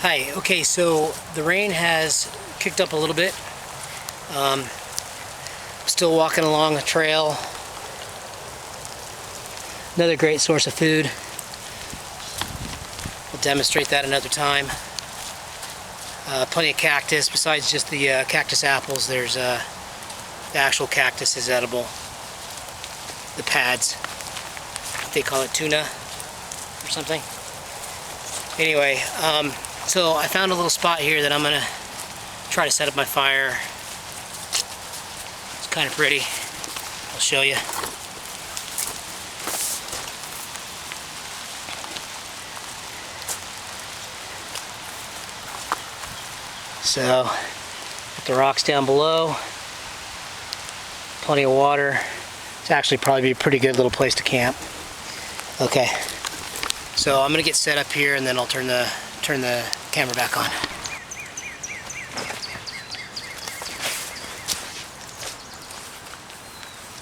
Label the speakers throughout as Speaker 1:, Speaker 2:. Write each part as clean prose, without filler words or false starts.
Speaker 1: Hi, okay, so the rain has kicked up a little bit. Still walking along a trail. Another great source of food. We'll demonstrate that another time. Plenty of cactus. Besides just the cactus apples, there's the actual cactus is edible. The pads. They call it tuna or something. Anyway, so I found a little spot here that I'm going to try to set up my fire. It's kind of pretty. I'll show you. So, got the rocks down below. Plenty of water. It's actually probably be a pretty good little place to camp. Okay. So I'm going to get set up here and then I'll turn the camera back on.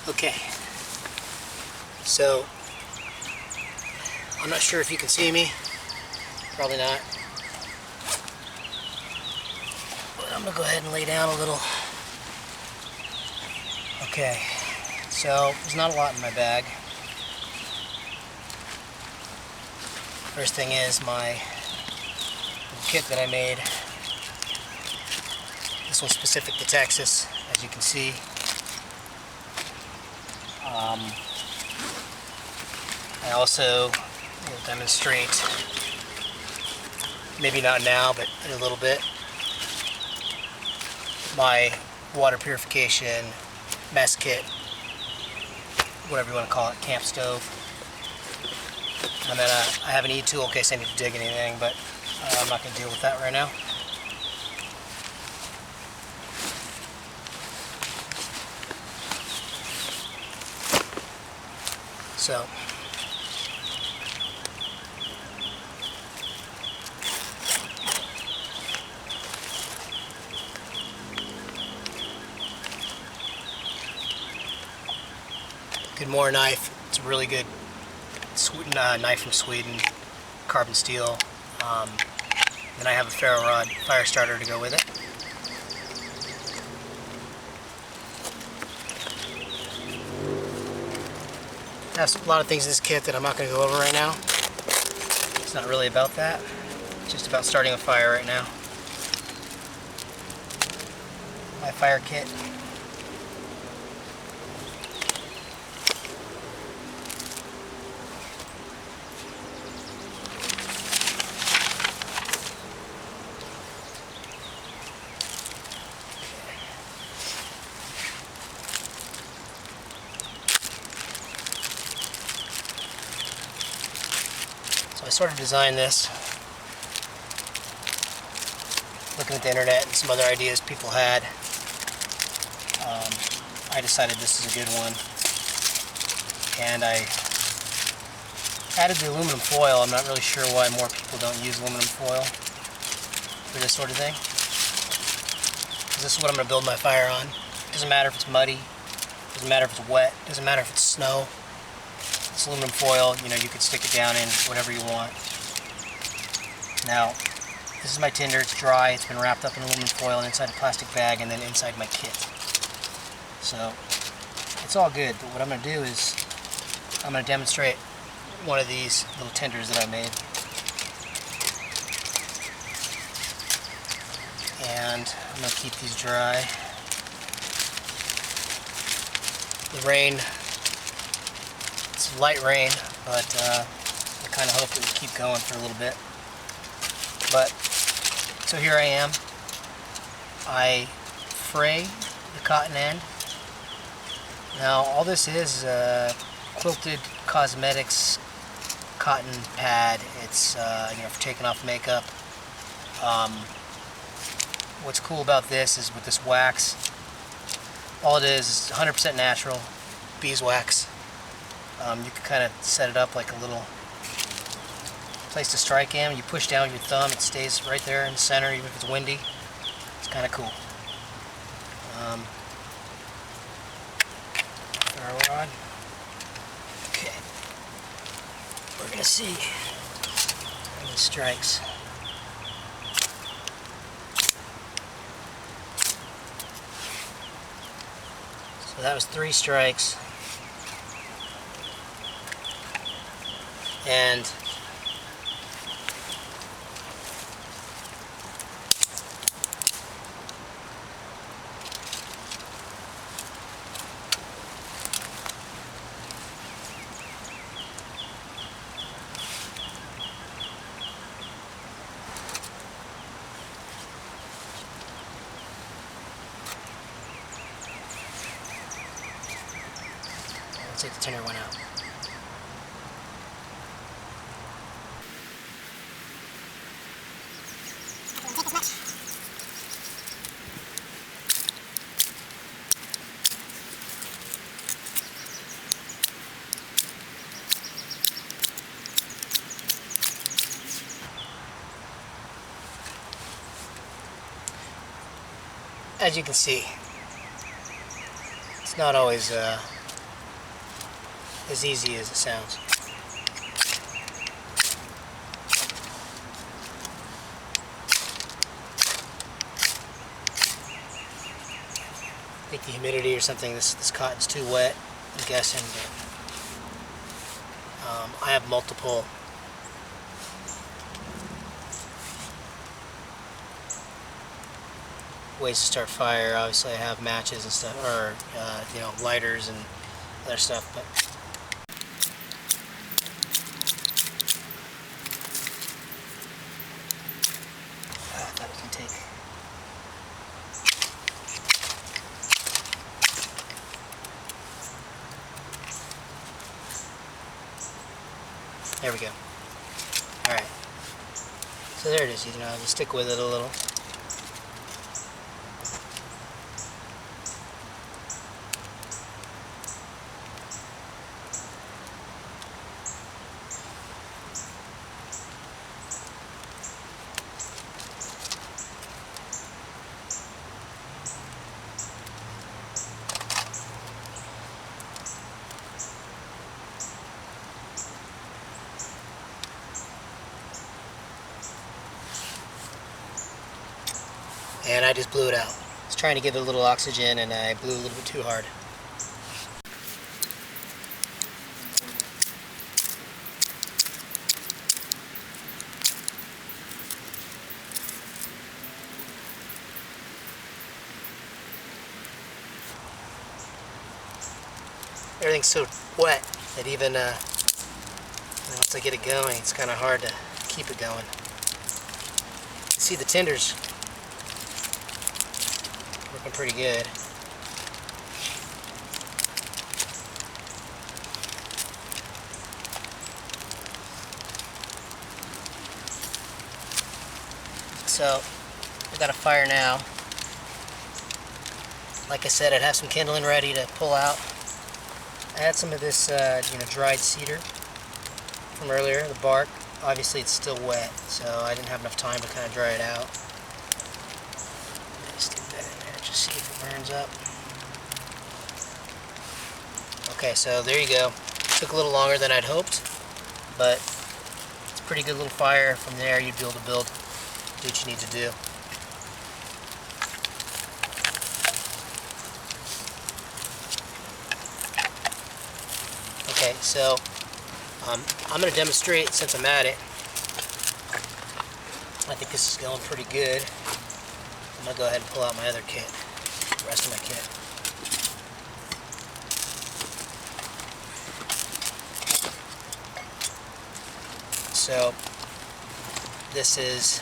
Speaker 1: Okay. So I'm not sure if you can see me. Probably not. But I'm going to go ahead and lay down a little. Okay. So there's not a lot in my bag. First thing is my kit that I made. This one's specific to Texas, as you can see. I also will demonstrate, maybe not now, but in a little bit, my water purification mess kit, whatever you want to call it, camp stove. And then I have an E-tool in case I need to dig anything, but I'm not going to deal with that right now. So, Goodmore knife. It's a really good knife from Sweden, carbon steel. Then I have a ferro rod fire starter to go with it. There's a lot of things in this kit that I'm not going to go over right now. It's not really about that. It's just about starting a fire right now. My fire kit. So I sort of designed this, looking at the internet and some other ideas people had. I decided this is a good one, and I added the aluminum foil. I'm not really sure why more people don't use aluminum foil for this sort of thing. This is what I'm going to build my fire on. Doesn't matter if it's muddy, doesn't matter if it's wet, doesn't matter if it's snow. It's aluminum foil, you know, you could stick it down in whatever you want. Now, this is my tinder, it's dry, it's been wrapped up in aluminum foil and inside a plastic bag and then inside my kit. So, it's all good, but what I'm going to do is, I'm going to demonstrate one of these little tinders that I made. And I'm going to keep these dry. The rain, it's light rain, but I kind of hope it would keep going for a little bit. But, so here I am. I fray the cotton end. Now, all this is Quilted Cosmetics cotton pad. It's you know, for taking off makeup. What's cool about this is with this wax, all it is 100% natural beeswax. You can kind of set it up like a little place to strike in. You push down with your thumb, it stays right there in the center, even if it's windy. It's kind of cool. Ferro rod. Okay. We're gonna see how this strikes. So that was 3 strikes. And let's take the tinder one out. As you can see, it's not always as easy as it sounds. I think the humidity or something, this cotton's too wet, I'm guessing, but I have multiple ways to start fire. Obviously I have matches and stuff, or you know, lighters and other stuff, but I thought it can take. There we go. Alright. So there it is, you know, just stick with it a little. And I just blew it out. I was trying to give it a little oxygen and I blew a little bit too hard. Everything's so wet that even once I get it going, it's kind of hard to keep it going. You see the tinders looking pretty good. So I've got a fire now. Like I said, I'd have some kindling ready to pull out. I had some of this you know, dried cedar from earlier, the bark. Obviously it's still wet, so I didn't have enough time to kind of dry it out. Stick that in there, just see if it burns up. Okay, so there you go. Took a little longer than I'd hoped, but it's a pretty good little fire. From there you'd be able to build, do what you need to do. Okay, so I'm going to demonstrate since I'm at it. I think this is going pretty good. I'm going to go ahead and pull out my other kit, the rest of my kit. So this is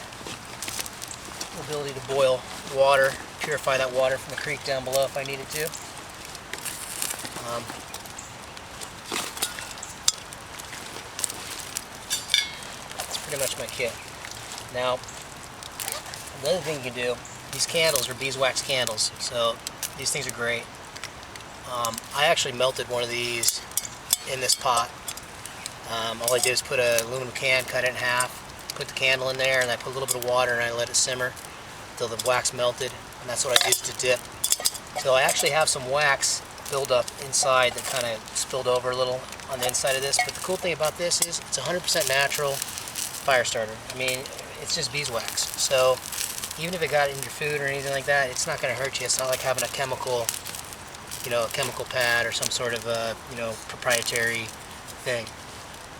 Speaker 1: the ability to boil water, purify that water from the creek down below if I needed to. That's pretty much my kit. Now, another thing you can do, these candles are beeswax candles, so these things are great. I actually melted one of these in this pot. All I did is put an aluminum can, cut it in half, put the candle in there, and I put a little bit of water and I let it simmer until the wax melted, and that's what I used to dip. So I actually have some wax build up inside that kind of spilled over a little on the inside of this, but the cool thing about this is it's 100% natural fire starter. I mean, it's just beeswax, so even if it got in your food or anything like that, it's not going to hurt you. It's not like having a chemical a chemical pad or some sort of proprietary thing.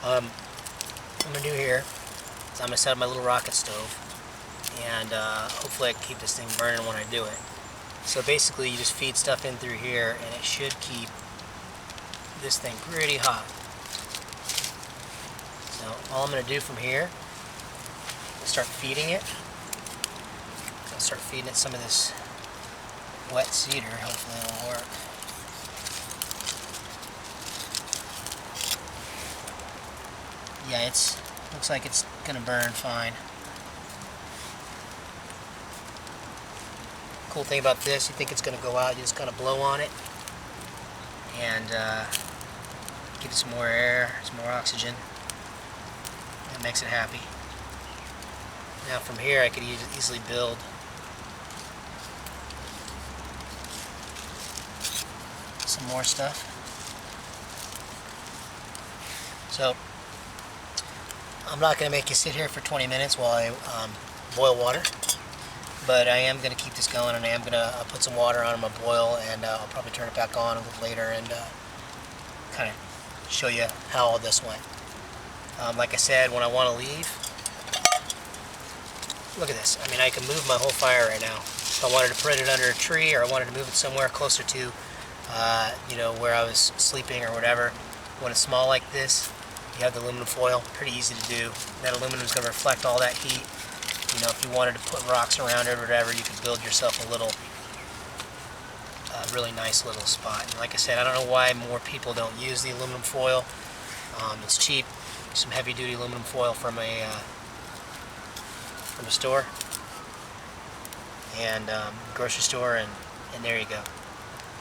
Speaker 1: What I'm going to do here is I'm going to set up my little rocket stove, and hopefully I can keep this thing burning when I do it. So basically you just feed stuff in through here and it should keep this thing pretty hot. So all I'm going to do from here is start feeding it. So I'll start feeding it some of this wet cedar. Hopefully it'll work. Yeah, looks like it's going to burn fine. Cool thing about this, you think it's going to go out, you just kind of blow on it and give it some more air, some more oxygen. That makes it happy. Now from here I could easily build some more stuff. So I'm not going to make you sit here for 20 minutes while I boil water, but I am going to keep this going, and I am going to put some water on my boil, and I'll probably turn it back on a little later and kind of show you how all this went. Like I said, when I want to leave, look at this. I mean, I can move my whole fire right now. If I wanted to put it under a tree, or I wanted to move it somewhere closer to where I was sleeping or whatever. When it's small like this, you have the aluminum foil, pretty easy to do. That aluminum is going to reflect all that heat. If you wanted to put rocks around it or whatever, you could build yourself a little, really nice little spot. And like I said, I don't know why more people don't use the aluminum foil. It's cheap. Some heavy-duty aluminum foil from a store and grocery store, and there you go.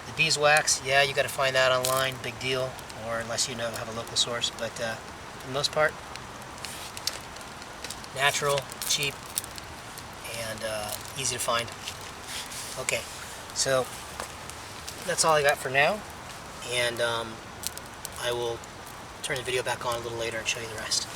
Speaker 1: The beeswax, yeah, you got to find that online, big deal, or unless you have a local source. But for the most part, natural, cheap, and easy to find. Okay, so that's all I got for now, and I will turn the video back on a little later and show you the rest.